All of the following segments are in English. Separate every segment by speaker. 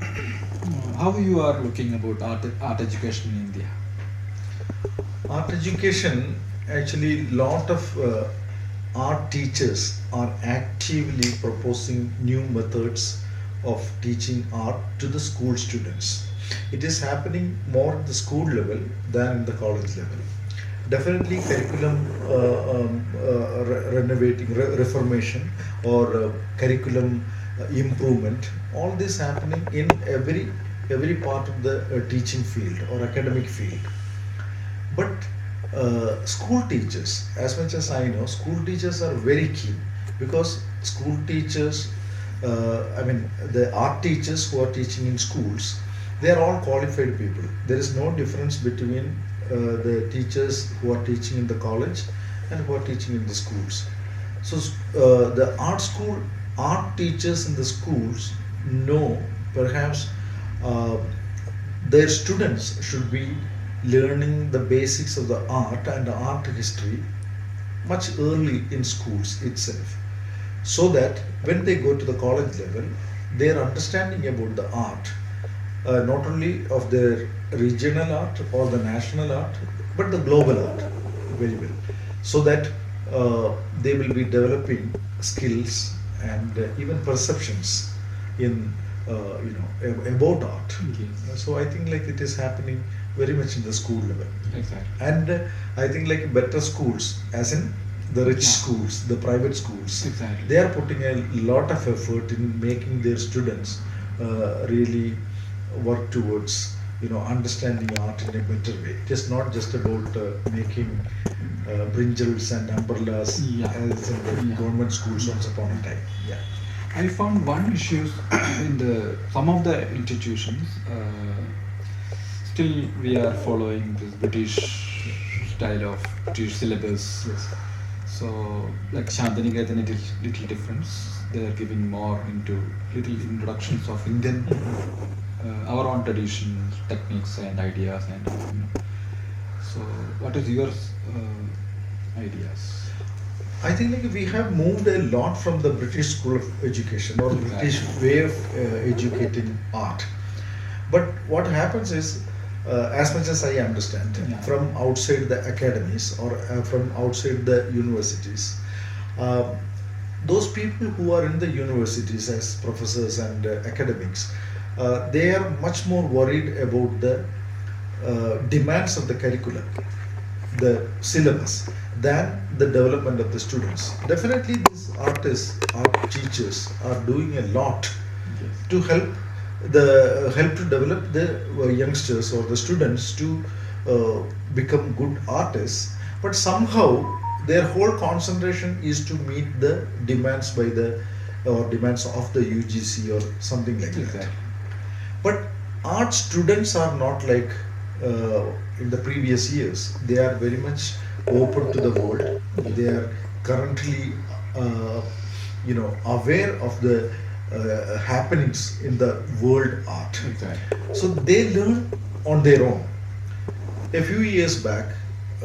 Speaker 1: How you are looking about art education in India?
Speaker 2: Art education, actually, lot of art teachers are actively proposing new methods of teaching art to the school students. It is happening more at the school level than in the college level. Definitely, curriculum renovating, reformation, or curriculum improvement. All this happening in every part of the teaching field or academic field. But school teachers, as much as I know, school teachers are very keen, because school teachers, the art teachers who are teaching in schools, they are all qualified people. There is no difference between the teachers who are teaching in the college and who are teaching in the schools. So the art teachers in the schools know, perhaps uh, their students should be learning the basics of the art and art history much early in schools itself, so that when they go to the college level, their understanding about the art, not only of their regional art or the national art, but the global art very well, so that they will be developing skills and even perceptions in about art.
Speaker 1: Yes.
Speaker 2: So I think like it is happening very much in the school level,
Speaker 1: Exactly.
Speaker 2: and I think like better schools, as in the rich
Speaker 1: Yeah.
Speaker 2: schools, the private schools,
Speaker 1: Exactly.
Speaker 2: they are putting a lot of effort in making their students really work towards understanding art in a better way. It is not just about making brinjals and umbrellas
Speaker 1: Yeah.
Speaker 2: as in the
Speaker 1: Yeah.
Speaker 2: government schools once upon a time. Yeah.
Speaker 1: I found one issue in the some of the institutions. Still, we are following this British style of British syllabus.
Speaker 2: Yes.
Speaker 1: So, like Shantiniketan, it is little difference. They are giving more into little introductions of Indian, our own traditions, techniques, and ideas, and so. What is your ideas?
Speaker 2: I think like we have moved a lot from the British school of education or
Speaker 1: Exactly.
Speaker 2: British way of educating art. But what happens is, as much as I understand,
Speaker 1: Yeah.
Speaker 2: from outside the academies or from outside the universities, uh, those people who are in the universities as professors and academics, they are much more worried about the demands of the curriculum, the syllabus, than the development of the students. Definitely, these artists, art teachers are doing a lot
Speaker 1: Yes.
Speaker 2: to help to develop the youngsters or the students to become good artists. But somehow their whole concentration is to meet the demands by the or demands of the UGC or something like that.
Speaker 1: Exactly.
Speaker 2: But art students are not like in the previous years. They are very much open to the world. They are currently, aware of the happenings in the world art.
Speaker 1: Exactly.
Speaker 2: So they learn on their own. A few years back,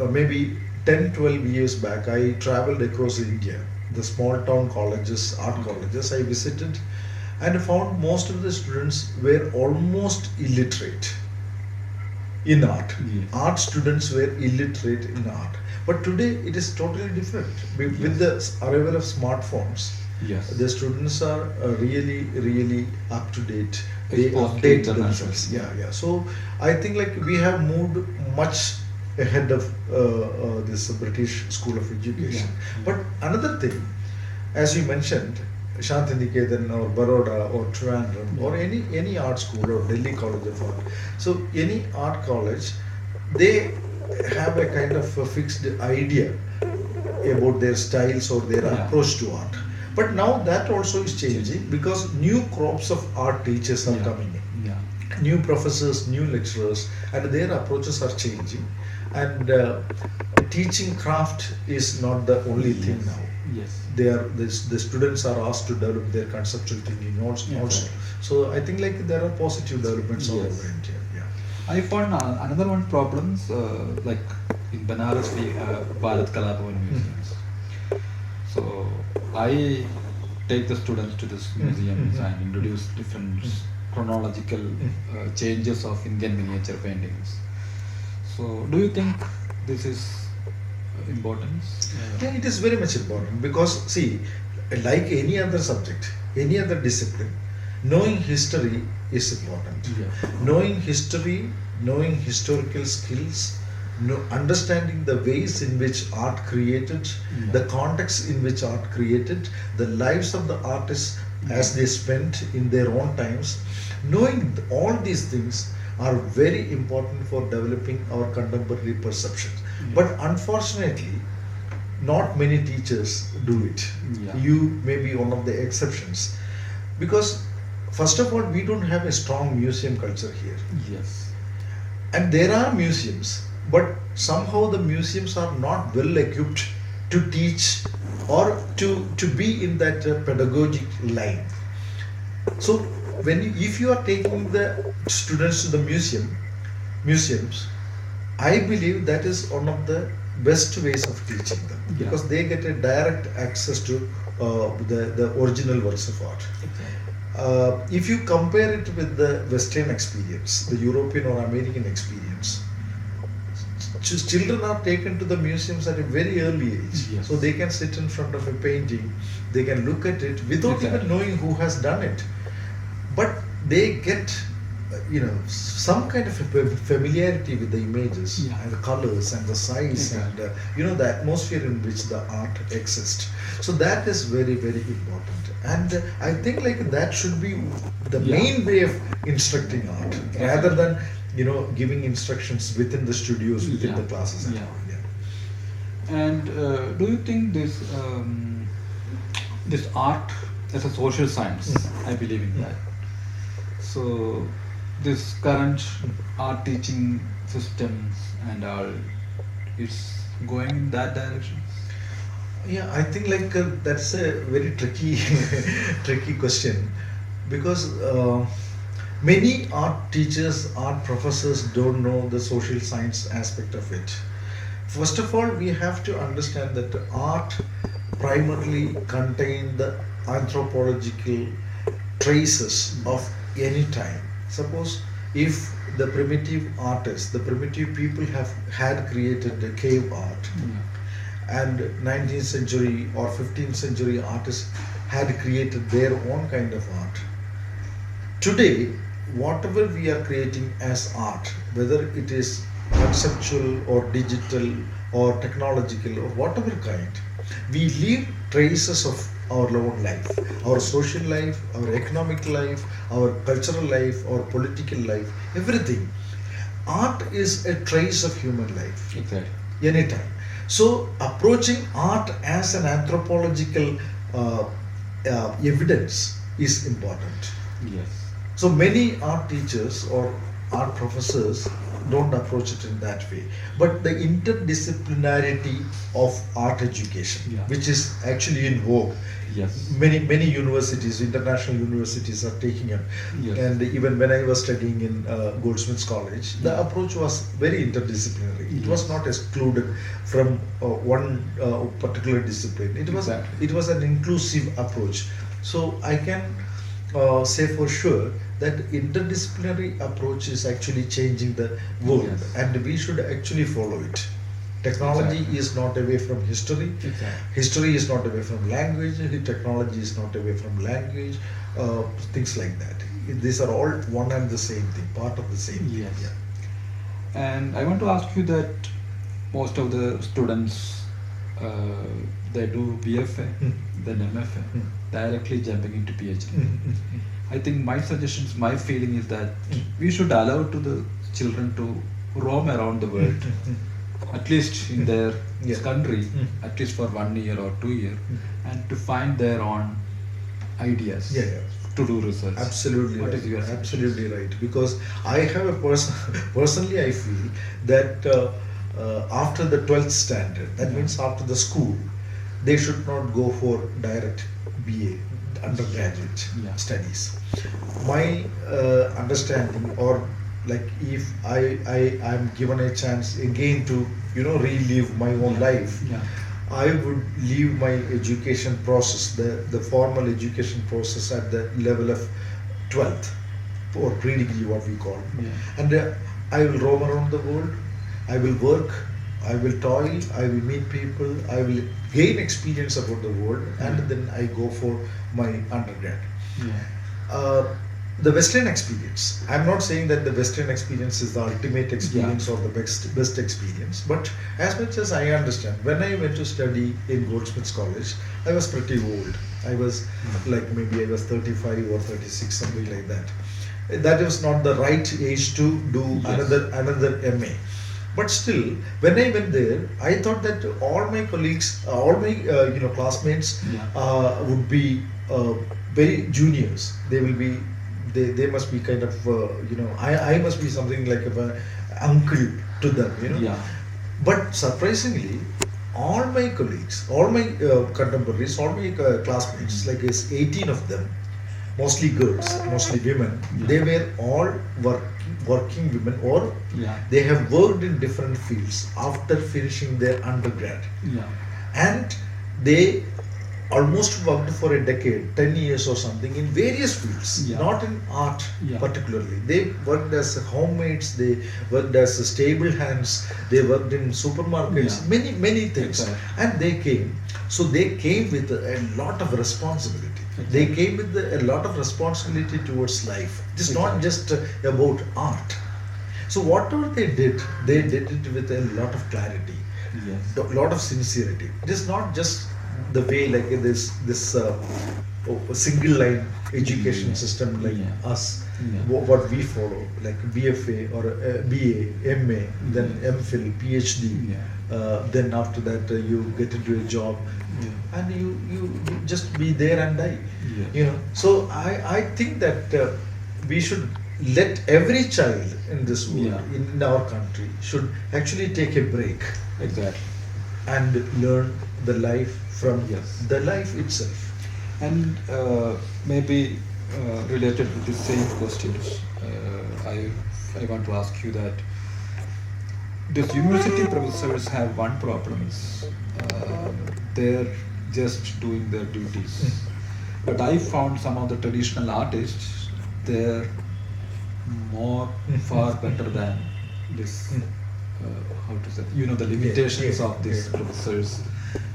Speaker 2: maybe 10, 12 years back, I traveled across India, the small town colleges, art colleges I visited, and found most of the students were almost illiterate in art.
Speaker 1: Yes.
Speaker 2: Art students were illiterate in art. But today it is totally different. With the arrival of smartphones,
Speaker 1: Yes.
Speaker 2: the students are really, really up to date. They
Speaker 1: Exposed to
Speaker 2: update
Speaker 1: international.
Speaker 2: themselves. Yeah, yeah. So I think like we have moved much ahead of this British School of Education.
Speaker 1: Yeah.
Speaker 2: But another thing, as you mentioned, Shantiniketan or Baroda or Trivandrum or any art school or Delhi College of Art. So any art college, they have a kind of a fixed idea about their styles or their
Speaker 1: Yeah.
Speaker 2: approach to art. But now that also is changing because new crops of art teachers are
Speaker 1: Yeah.
Speaker 2: coming in.
Speaker 1: Yeah.
Speaker 2: New professors, new lecturers, and their approaches are changing. And teaching craft is not the only thing
Speaker 1: Yes.
Speaker 2: now.
Speaker 1: Yes.
Speaker 2: The students are asked to develop their conceptual thinking also.
Speaker 1: Yeah,
Speaker 2: also.
Speaker 1: right.
Speaker 2: So I think like there are positive developments all
Speaker 1: Yes.
Speaker 2: over India. Yeah.
Speaker 1: I found another one problems like in Banaras we have Bharat Kalabhavan museums. So I take the students to these museums
Speaker 2: Mhm.
Speaker 1: and introduce different chronological changes of Indian miniature paintings. So, do you think this is important?
Speaker 2: Yeah, it is very much important because see, like any other subject, any other discipline, knowing history is important.
Speaker 1: Yeah.
Speaker 2: Knowing history, knowing historical skills, understanding the ways in which art created,
Speaker 1: Yeah.
Speaker 2: the context in which art created, the lives of the artists as they spent in their own times, knowing all these things are very important for developing our contemporary perceptions. But unfortunately, not many teachers do it.
Speaker 1: Yeah.
Speaker 2: You may be one of the exceptions because first of all we don't have a strong museum culture here,
Speaker 1: Yes.
Speaker 2: and there are museums, but somehow the museums are not well equipped to teach or to be in that pedagogic line. So if you are taking the students to the museums, I believe that is one of the best ways of teaching them
Speaker 1: Yeah.
Speaker 2: because they get a direct access to the original works of art. If you compare it with the Western experience, the European or American experience, children are taken to the museums at a very early age.
Speaker 1: Yes.
Speaker 2: So they can sit in front of a painting, they can look at it without even knowing who has done it. But they get some kind of a familiarity with the images and the colors and the size and the atmosphere in which the art exists. So that is very, very important, and I think like that should be the main way of instructing art rather than giving instructions within the studios, within the classes and all.
Speaker 1: And do you think this art as a social science? I believe in that. So this current art teaching systems and all, it's going in that direction.
Speaker 2: Yeah, I think like that's a very tricky tricky question because many art teachers, art professors don't know the social science aspect of it. First of all, we have to understand that art primarily contains the anthropological traces of any time. Suppose if the primitive artists, the primitive people had created the cave art, and 19th century or 15th century artists had created their own kind of art. Today, whatever we are creating as art, whether it is conceptual or digital or technological or whatever kind, we leave traces of our own life, our social life, our economic life, our cultural life, our political life, everything. Art is a trace of human life.
Speaker 1: Exactly.
Speaker 2: Anytime. So approaching art as an anthropological evidence is important.
Speaker 1: Yes.
Speaker 2: So many art teachers or art professors don't approach it in that way. But the interdisciplinarity of art education, which is actually in vogue, many universities, international universities are taking it. And even when I was studying in Goldsmiths College, the approach was very interdisciplinary. It was not excluded from one particular discipline. It was an inclusive approach. So I can say for sure that interdisciplinary approach is actually changing the world, and we should actually follow it. Technology is not away from history. History is not away from language. Technology is not away from language. Things like that. These are all one and the same thing, part of the same thing.
Speaker 1: And I want to ask you that most of the students, they do BFA, then MFA, directly jumping into PhD. I think my suggestions, my feeling is that we should allow to the children to roam around the world, at least in their country, at least for 1 year or 2 years, and to find their own ideas to do research.
Speaker 2: Absolutely
Speaker 1: What
Speaker 2: right.
Speaker 1: is your
Speaker 2: Absolutely right. Because I have a personally I feel that after the 12th standard, that means after the school, they should not go for direct BA, undergraduate studies. My understanding, or like if I am given a chance again to relive my own life, I would leave my education process, the formal education process at the level of 12th. or pre-degree, what we call.
Speaker 1: Yeah.
Speaker 2: And I will roam around the world. I will work. I will toil. I will meet people. I will gain experience about the world, and then I go for my undergrad.
Speaker 1: Yeah.
Speaker 2: The Western experience. I'm not saying that the Western experience is the ultimate experience or the best experience, but as much as I understand, when I went to study in Goldsmiths College, I was pretty old. I was like maybe I was 35 or 36, something like that. That was not the right age to do another MA. But still, when I went there, I thought that all my colleagues, all my classmates would be very juniors. They must be kind of I must be something like an uncle to them.
Speaker 1: Yeah.
Speaker 2: But surprisingly, all my colleagues, all my contemporaries, all my classmates, like it's 18 of them, mostly girls, mostly women. They were all working women, or they have worked in different fields after finishing their undergrad.
Speaker 1: Yeah.
Speaker 2: And they almost worked for a decade, 10 years or something, in various fields, not in art particularly. They worked as homemaids, they worked as stable hands, they worked in supermarkets, many things. And they came with a lot of responsibility. They came with a lot of responsibility towards life. It is not just about art. So whatever they did it with a lot of clarity, a lot of sincerity. It is not just the way like this single line education system like us, what we follow, like BFA or BA, MA, then MPhil, PhD, then after that you get into a job, and you just be there and die. So I think that we should let every child in this world, in our country, should actually take a break.
Speaker 1: Exactly.
Speaker 2: And learn the life from the life itself.
Speaker 1: And maybe related to the same questions, I want to ask you that these university professors have one problem is they're just doing their duties. But I found some of the traditional artists, they're far better than this. How to say? The limitations of these professors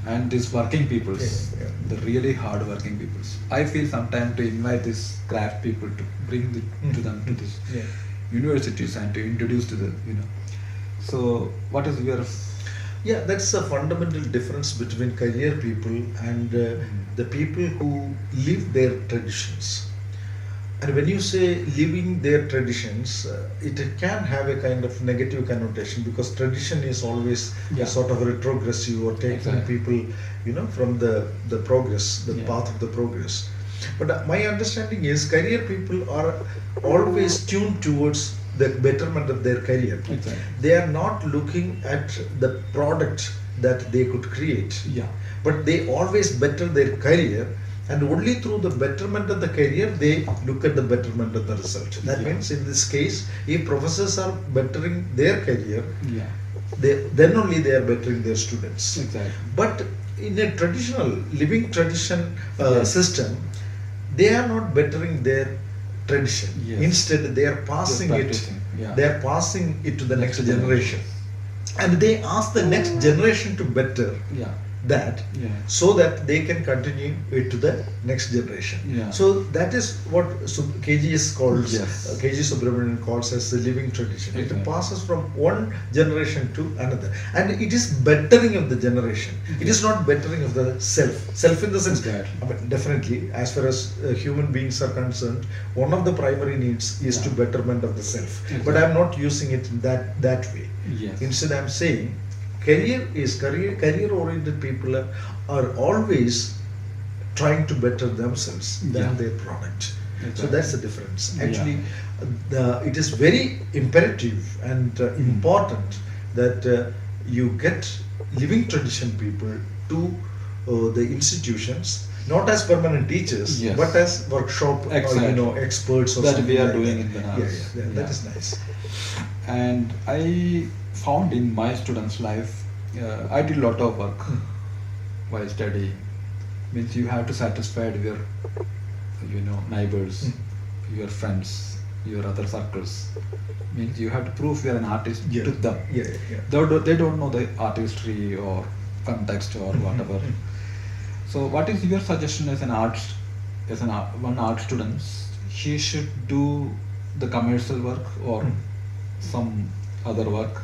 Speaker 1: and these working peoples, the really hard working peoples. I feel sometimes to invite these craft people to bring to them to these universities and to introduce to them. So, what is your?
Speaker 2: Yeah, that's a fundamental difference between career people and the people who live their traditions. And when you say living their traditions, it can have a kind of negative connotation, because tradition is always a sort of retrogressive or taking people, from the progress, the path of the progress. But my understanding is career people are always tuned towards the betterment of their career. They are not looking at the product that they could create, but they always better their career. And only through the betterment of the career, they look at the betterment of the result. That means in this case, if professors are bettering their career, then only they are bettering their students. But in a traditional, living tradition system, they are not bettering their tradition. Instead, they are passing it. They are passing it to the next generation. And they ask the next generation to better that, so that they can continue it to the next generation. So that is what KG is called, KG Subramanian calls as the living tradition. It passes from one generation to another, and it is bettering of the generation. It is not bettering of the self in the sense, definitely as far as human beings are concerned, one of the primary needs is to betterment of the self. But I am not using it in that way. Instead, I am saying career-oriented people are always trying to better themselves than their product. So that's the difference. Actually, it is very imperative and important that you get living tradition people to the institutions, not as permanent teachers, but as workshop experts or
Speaker 1: that
Speaker 2: something
Speaker 1: we are
Speaker 2: like
Speaker 1: doing
Speaker 2: that.
Speaker 1: in Banaras.
Speaker 2: That is nice.
Speaker 1: And I found in my students' life, I did a lot of work while studying. Means you have to satisfy your, neighbors, your friends, your other circles. Means you have to prove you're an artist
Speaker 2: Yeah.
Speaker 1: to them.
Speaker 2: Yeah, yeah.
Speaker 1: They don't know the artistry or context or whatever. So what is your suggestion as an one art student? He should do the commercial work or some other work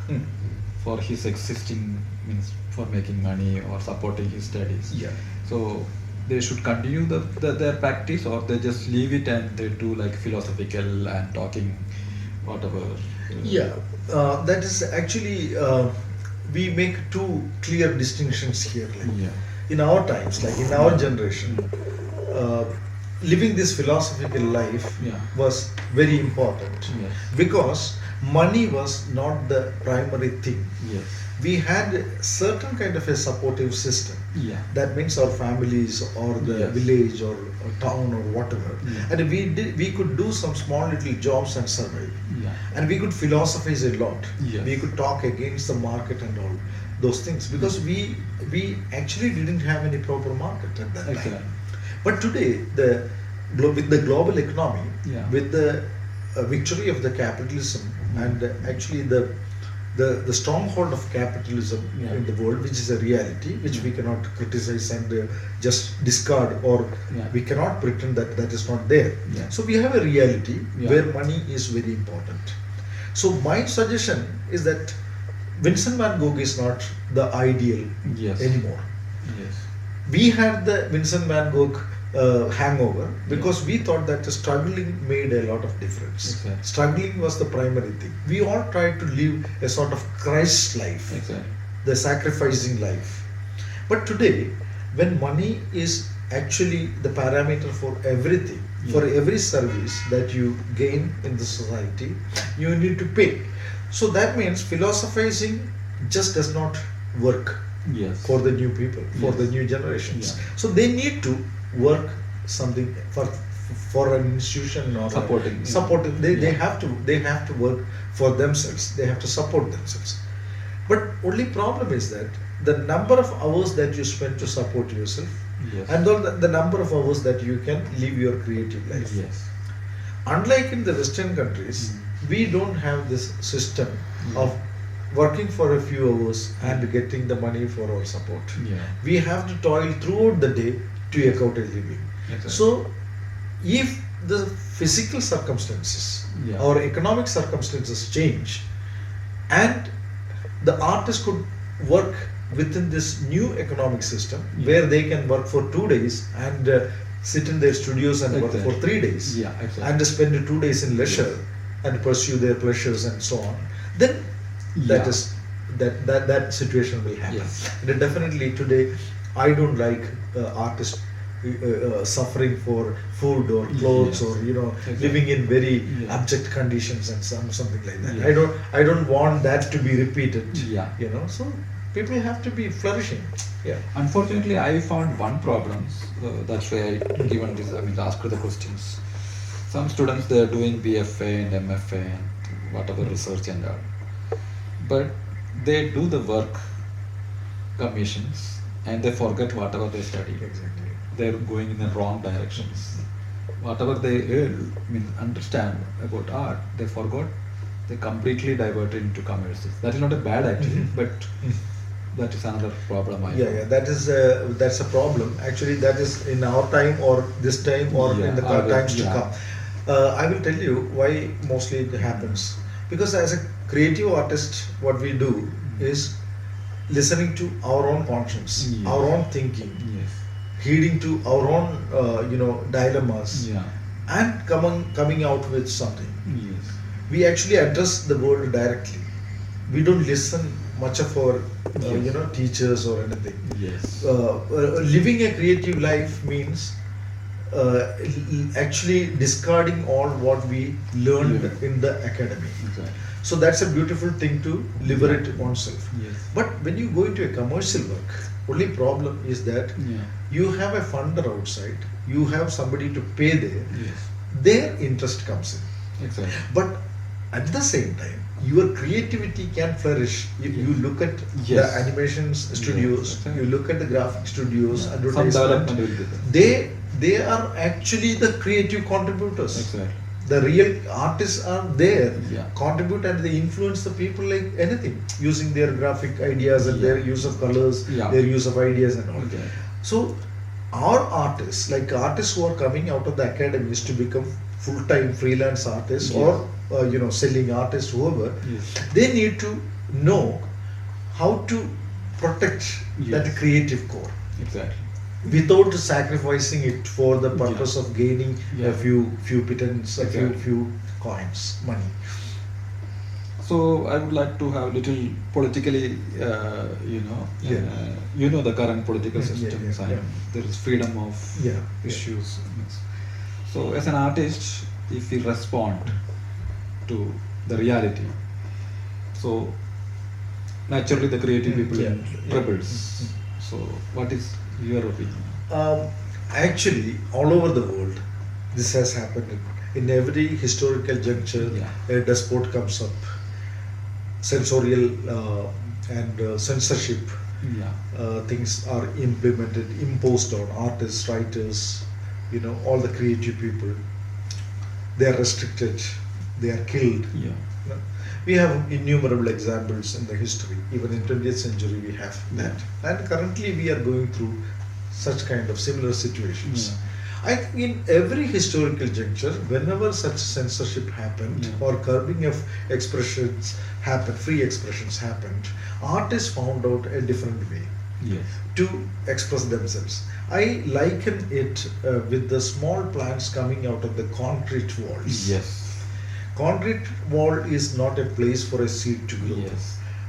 Speaker 1: for his existing, means for making money or supporting his studies.
Speaker 2: Yeah.
Speaker 1: So they should continue their practice, or they just leave it and they do like philosophical and talking whatever.
Speaker 2: Yeah, that is actually we make two clear distinctions here. Like
Speaker 1: Yeah.
Speaker 2: in our times, like in our generation, living this philosophical life
Speaker 1: Yeah.
Speaker 2: was very important
Speaker 1: Yes.
Speaker 2: because money was not the primary thing.
Speaker 1: Yes.
Speaker 2: We had a certain kind of a supportive system.
Speaker 1: Yeah.
Speaker 2: That means our families or the
Speaker 1: Yes.
Speaker 2: village or town or whatever,
Speaker 1: Yeah.
Speaker 2: and we could do some small little jobs and survive.
Speaker 1: Yeah.
Speaker 2: And we could philosophize a lot.
Speaker 1: Yes.
Speaker 2: We could talk against the market and all those things because we actually didn't have any proper market at that
Speaker 1: Exactly.
Speaker 2: time. But today, with the global economy,
Speaker 1: Yeah.
Speaker 2: with the victory of the capitalism and actually the stronghold of capitalism
Speaker 1: Yeah.
Speaker 2: in the world, which is a reality, which we cannot criticize and just discard, or
Speaker 1: Yeah.
Speaker 2: we cannot pretend that that is not there.
Speaker 1: Yeah.
Speaker 2: So we have a reality
Speaker 1: Yeah.
Speaker 2: where money is very important. So my suggestion is that Vincent van Gogh is not the ideal
Speaker 1: Yes.
Speaker 2: anymore.
Speaker 1: Yes.
Speaker 2: We had the Vincent van Gogh hangover because we thought that the struggling made a lot of difference.
Speaker 1: Exactly.
Speaker 2: Struggling was the primary thing. We all tried to live a sort of Christ life,
Speaker 1: Exactly.
Speaker 2: the sacrificing life. But today, when money is actually the parameter for everything, for
Speaker 1: Yeah.
Speaker 2: every service that you gain in the society, you need to pay. So that means philosophizing just does not work
Speaker 1: Yes.
Speaker 2: for the new people, for
Speaker 1: Yes.
Speaker 2: the new generations.
Speaker 1: Yeah.
Speaker 2: So they need to work something for an institution or
Speaker 1: Supporting, yeah.
Speaker 2: supporting. They
Speaker 1: Yeah.
Speaker 2: have to work for themselves. They have to support themselves. But only problem is that the number of hours that you spend to support yourself,
Speaker 1: Yes.
Speaker 2: and the number of hours that you can live your creative life.
Speaker 1: Yes.
Speaker 2: Unlike in the Western countries, we don't have this system of working for a few hours and getting the money for our support.
Speaker 1: Yeah.
Speaker 2: We have to toil throughout the day to eke out a living.
Speaker 1: Exactly.
Speaker 2: So, if the physical circumstances
Speaker 1: Yeah.
Speaker 2: or economic circumstances change, and the artist could work within this new economic system
Speaker 1: Yeah.
Speaker 2: where they can work for 2 days and sit in their studios and work
Speaker 1: Exactly.
Speaker 2: for 3 days
Speaker 1: Yeah, exactly.
Speaker 2: and spend 2 days in leisure and pursue their pleasures and so on, then that
Speaker 1: Yeah.
Speaker 2: is that situation will happen.
Speaker 1: Yes.
Speaker 2: And definitely today, I don't like artists suffering for food or clothes
Speaker 1: Yes.
Speaker 2: or
Speaker 1: Exactly.
Speaker 2: living in very
Speaker 1: Yeah.
Speaker 2: abject conditions and something like that.
Speaker 1: Yeah.
Speaker 2: I don't want that to be repeated.
Speaker 1: Yeah.
Speaker 2: So people have to be flourishing. Yeah.
Speaker 1: Unfortunately, I found one problem. That's why I given this. I mean, asked the questions. Some students, they are doing BFA and MFA and whatever research and all, but they do the work commissions and they forget whatever they studied.
Speaker 2: Exactly.
Speaker 1: They're going in the wrong directions. Whatever they understand about art, they forgot. They completely diverted into commercials. That is not a bad actually, but that is another problem.
Speaker 2: Yeah. That's a problem. Actually, that is in our time or this time or
Speaker 1: Yeah,
Speaker 2: in the times to come. I will tell you why mostly it happens. Because as a creative artist, what we do is listening to our own conscience,
Speaker 1: Yes.
Speaker 2: our own thinking,
Speaker 1: Yes.
Speaker 2: heeding to our own dilemmas,
Speaker 1: Yeah.
Speaker 2: and coming out with something.
Speaker 1: Yes.
Speaker 2: We actually address the world directly. We don't listen much of our
Speaker 1: Yes.
Speaker 2: teachers or anything.
Speaker 1: Yes.
Speaker 2: Living a creative life means actually discarding all what we learned
Speaker 1: Yeah.
Speaker 2: in the academy.
Speaker 1: Exactly.
Speaker 2: So that's a beautiful thing to liberate oneself.
Speaker 1: Yes.
Speaker 2: But when you go into a commercial work, only problem is that
Speaker 1: Yeah.
Speaker 2: you have a funder outside, you have somebody to pay there,
Speaker 1: Yes.
Speaker 2: their interest comes in.
Speaker 1: Exactly.
Speaker 2: But at the same time, your creativity can flourish. You look at the
Speaker 1: Yes.
Speaker 2: animation studios,
Speaker 1: Yes.
Speaker 2: you look at the graphic studios,
Speaker 1: Some
Speaker 2: advertisement.
Speaker 1: development will be there.
Speaker 2: They are actually the creative contributors.
Speaker 1: Exactly.
Speaker 2: The real artists are there,
Speaker 1: Yeah.
Speaker 2: contribute and they influence the people like anything, using their graphic ideas and their use of colors,
Speaker 1: Yeah.
Speaker 2: their use of ideas and all.
Speaker 1: Okay.
Speaker 2: So our artists, like artists who are coming out of the academies to become full-time freelance artists
Speaker 1: Yes.
Speaker 2: or selling artists, whoever,
Speaker 1: Yes.
Speaker 2: they need to know how to protect that
Speaker 1: Yes.
Speaker 2: creative core
Speaker 1: Exactly.
Speaker 2: without sacrificing it for the purpose of gaining
Speaker 1: Yeah.
Speaker 2: a few pittance, a
Speaker 1: Exactly.
Speaker 2: few coins, money.
Speaker 1: So I would like to have little politically, the current political
Speaker 2: Yeah,
Speaker 1: systems
Speaker 2: yeah,
Speaker 1: and
Speaker 2: yeah.
Speaker 1: there is freedom of
Speaker 2: Yeah,
Speaker 1: issues. So as an artist, if we respond to the reality, so naturally the creative people
Speaker 2: Yeah,
Speaker 1: troubles.
Speaker 2: Mm-hmm.
Speaker 1: So what is your opinion?
Speaker 2: Actually, all over the world, this has happened. In every historical juncture,
Speaker 1: Yeah.
Speaker 2: a despot comes up. Censorial and censorship
Speaker 1: Yeah.
Speaker 2: things are implemented, imposed on artists, writers, all the creative people. They are restricted, they are killed.
Speaker 1: Yeah.
Speaker 2: We have innumerable examples in the history. Even in 20th century, we have that. And currently, we are going through such kind of similar situations.
Speaker 1: Yeah.
Speaker 2: I think in every historical juncture, whenever such censorship happened
Speaker 1: Yeah.
Speaker 2: or curbing of expressions happened, free expressions happened, artists found out a different way
Speaker 1: Yes.
Speaker 2: to express themselves. I liken it with the small plants coming out of the concrete walls.
Speaker 1: Yes.
Speaker 2: Concrete wall is not a place for a seed to grow.
Speaker 1: Yes.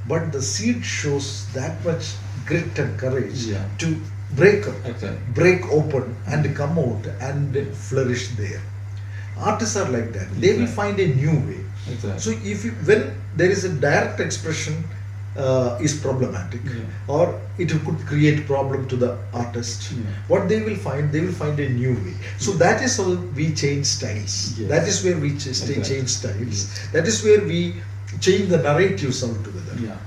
Speaker 2: But the seed shows that much grit and courage
Speaker 1: Yeah.
Speaker 2: to break up,
Speaker 1: Exactly.
Speaker 2: break open and come out and flourish there. Artists are like that. They will
Speaker 1: Exactly.
Speaker 2: find a new way.
Speaker 1: Exactly.
Speaker 2: So when there is a direct expression is problematic,
Speaker 1: Yeah.
Speaker 2: or it could create problem to the artist,
Speaker 1: Yeah.
Speaker 2: what they will find a new way. So that is how we change styles.
Speaker 1: Yes.
Speaker 2: That is where we
Speaker 1: Exactly.
Speaker 2: change styles.
Speaker 1: Yes.
Speaker 2: That is where we change the narratives altogether.
Speaker 1: Yeah.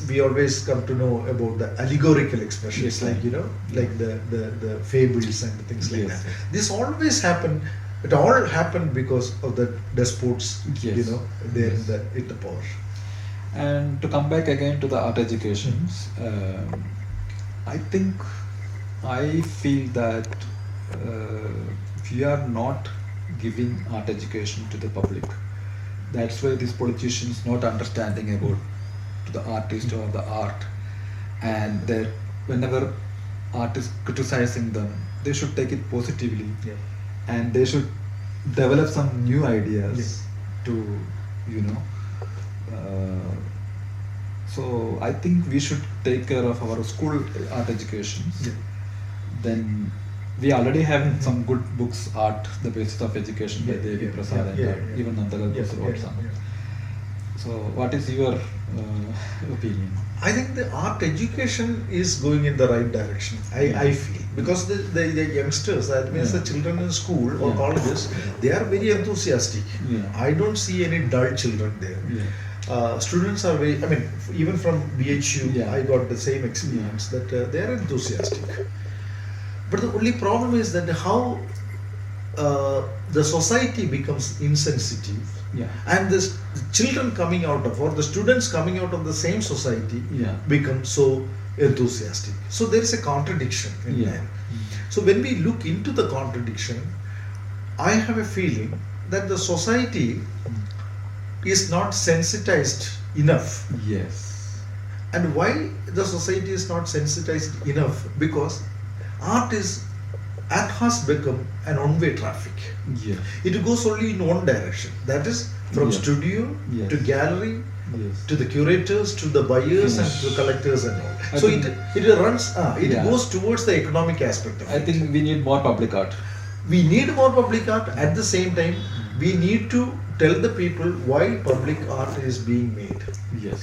Speaker 2: We always come to know about the allegorical expressions,
Speaker 1: Yes,
Speaker 2: like like the fables and things like
Speaker 1: Yes,
Speaker 2: that.
Speaker 1: yes.
Speaker 2: This always happened. It all happened because of the despots,
Speaker 1: Yes.
Speaker 2: there
Speaker 1: Yes.
Speaker 2: in the power.
Speaker 1: And to come back again to the art educations, I think I feel that we are not giving art education to the public. That's why these politicians not understanding about to the artist or the art, and that whenever art is criticizing them, they should take it positively,
Speaker 2: Yeah.
Speaker 1: and they should develop some new ideas
Speaker 2: Yes.
Speaker 1: to so I think we should take care of our school art educations.
Speaker 2: Yeah.
Speaker 1: Then we already have some good books, Art, the Basis of Education by
Speaker 2: Yeah,
Speaker 1: Devi
Speaker 2: yeah,
Speaker 1: Prasad,
Speaker 2: yeah,
Speaker 1: and
Speaker 2: yeah.
Speaker 1: even Nandalal Bose wrote some. So what is your opinion?
Speaker 2: I think the art education is going in the right direction. I feel, because the youngsters, that means
Speaker 1: Yeah.
Speaker 2: the children in school or
Speaker 1: Yeah.
Speaker 2: colleges, they are very enthusiastic.
Speaker 1: Yeah.
Speaker 2: I don't see any dull children there.
Speaker 1: Yeah.
Speaker 2: Students are very, even from BHU,
Speaker 1: Yeah.
Speaker 2: I got the same experience that they are enthusiastic. But the only problem is that how the society becomes insensitive,
Speaker 1: Yeah.
Speaker 2: and the children coming out of, or the students coming out of the same society
Speaker 1: Yeah.
Speaker 2: become so enthusiastic. So there is a contradiction in
Speaker 1: Yeah.
Speaker 2: there. So when we look into the contradiction, I have a feeling that the society is not sensitized enough.
Speaker 1: Yes.
Speaker 2: And why the society is not sensitized enough? Because art has become an one-way traffic.
Speaker 1: Yeah.
Speaker 2: It goes only in one direction. That is from
Speaker 1: Yes.
Speaker 2: studio
Speaker 1: Yes.
Speaker 2: to gallery
Speaker 1: Yes.
Speaker 2: to the curators to the buyers and to the collectors and all.
Speaker 1: I
Speaker 2: So
Speaker 1: think-
Speaker 2: it runs. It
Speaker 1: Yeah.
Speaker 2: goes towards the economic aspect of
Speaker 1: I
Speaker 2: it.
Speaker 1: think we need more public art.
Speaker 2: We need more public art. At the same time, we need to tell the people why public art is being made.
Speaker 1: Yes.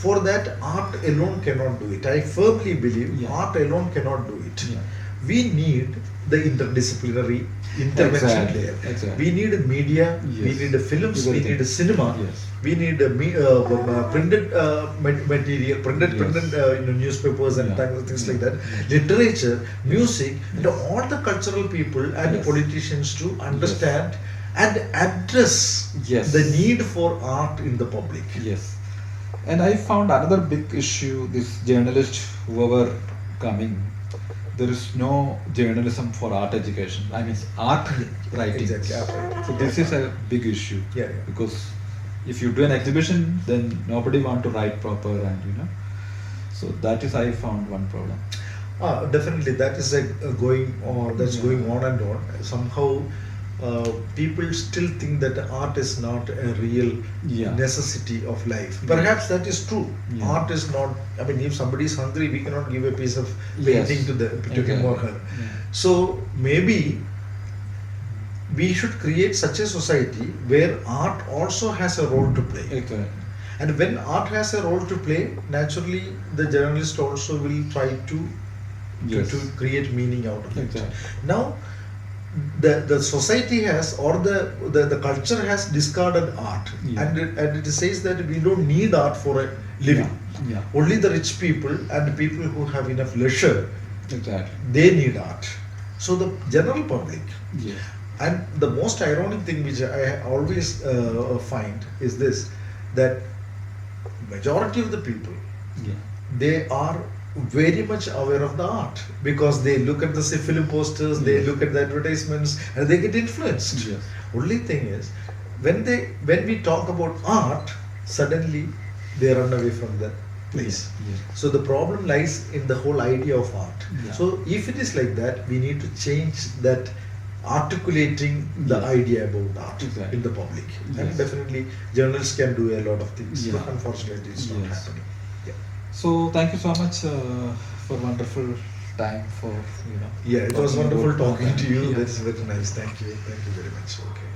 Speaker 2: For that, art alone cannot do it. I firmly believe
Speaker 1: Yeah.
Speaker 2: art alone cannot do it.
Speaker 1: Yeah.
Speaker 2: We need the interdisciplinary intervention
Speaker 1: Exactly,
Speaker 2: there.
Speaker 1: exactly.
Speaker 2: We need media, we
Speaker 1: Yes.
Speaker 2: need films, we
Speaker 1: Everything.
Speaker 2: need cinema,
Speaker 1: Yes.
Speaker 2: we need printed material, printed
Speaker 1: Yes.
Speaker 2: newspapers and
Speaker 1: Yeah.
Speaker 2: things like that, literature, music, and all the cultural people and
Speaker 1: Yes.
Speaker 2: politicians to understand and address
Speaker 1: Yes.
Speaker 2: the need for art in the public.
Speaker 1: Yes. And I found another big issue, this journalist, whoever coming, there is no journalism for art education. I mean, art writing.
Speaker 2: Exactly, art writing.
Speaker 1: So this is a big issue.
Speaker 2: Yeah, yeah.
Speaker 1: Because if you do an exhibition, then nobody want to write proper and So that is I found one problem.
Speaker 2: Definitely, that is going on. That's
Speaker 1: Yeah.
Speaker 2: going on and on. Somehow, people still think that art is not a real
Speaker 1: Yeah.
Speaker 2: necessity of life. Perhaps that is true.
Speaker 1: Yeah.
Speaker 2: Art is not. I mean, if somebody is hungry, we cannot give a piece of
Speaker 1: Yes.
Speaker 2: painting to him or
Speaker 1: Exactly.
Speaker 2: her.
Speaker 1: Yeah.
Speaker 2: So maybe we should create such a society where art also has a role to play.
Speaker 1: Exactly.
Speaker 2: And when art has a role to play, naturally the journalist also will try to
Speaker 1: Yes.
Speaker 2: to create meaning out of it.
Speaker 1: Exactly.
Speaker 2: Now, the society has, or the culture has discarded art,
Speaker 1: Yeah.
Speaker 2: and it says that we don't need art for a living.
Speaker 1: Yeah.
Speaker 2: Only the rich people and people who have enough leisure,
Speaker 1: Exactly.
Speaker 2: they need art. So the general public.
Speaker 1: Yeah.
Speaker 2: And the most ironic thing which I always find is this, that majority of the people,
Speaker 1: Yeah.
Speaker 2: they are very much aware of the art, because they look at the film posters, they
Speaker 1: Yes.
Speaker 2: look at the advertisements, and they get influenced.
Speaker 1: Yes.
Speaker 2: Only thing is, when we talk about art, suddenly they run away from that place.
Speaker 1: Yes.
Speaker 2: So the problem lies in the whole idea of art.
Speaker 1: Yeah.
Speaker 2: So if it is like that, we need to change that, articulating the
Speaker 1: Yes.
Speaker 2: idea about art
Speaker 1: Exactly.
Speaker 2: in the public. And
Speaker 1: Yes.
Speaker 2: definitely journalists can do a lot of things,
Speaker 1: Yeah.
Speaker 2: but unfortunately it's not
Speaker 1: Yes.
Speaker 2: happening. Yeah.
Speaker 1: So thank you so much for wonderful time for
Speaker 2: Yeah, it was
Speaker 1: talking
Speaker 2: wonderful
Speaker 1: about
Speaker 2: talking
Speaker 1: art.
Speaker 2: to you.
Speaker 1: Yeah.
Speaker 2: That's very nice. Thank you. Thank you very much. Okay.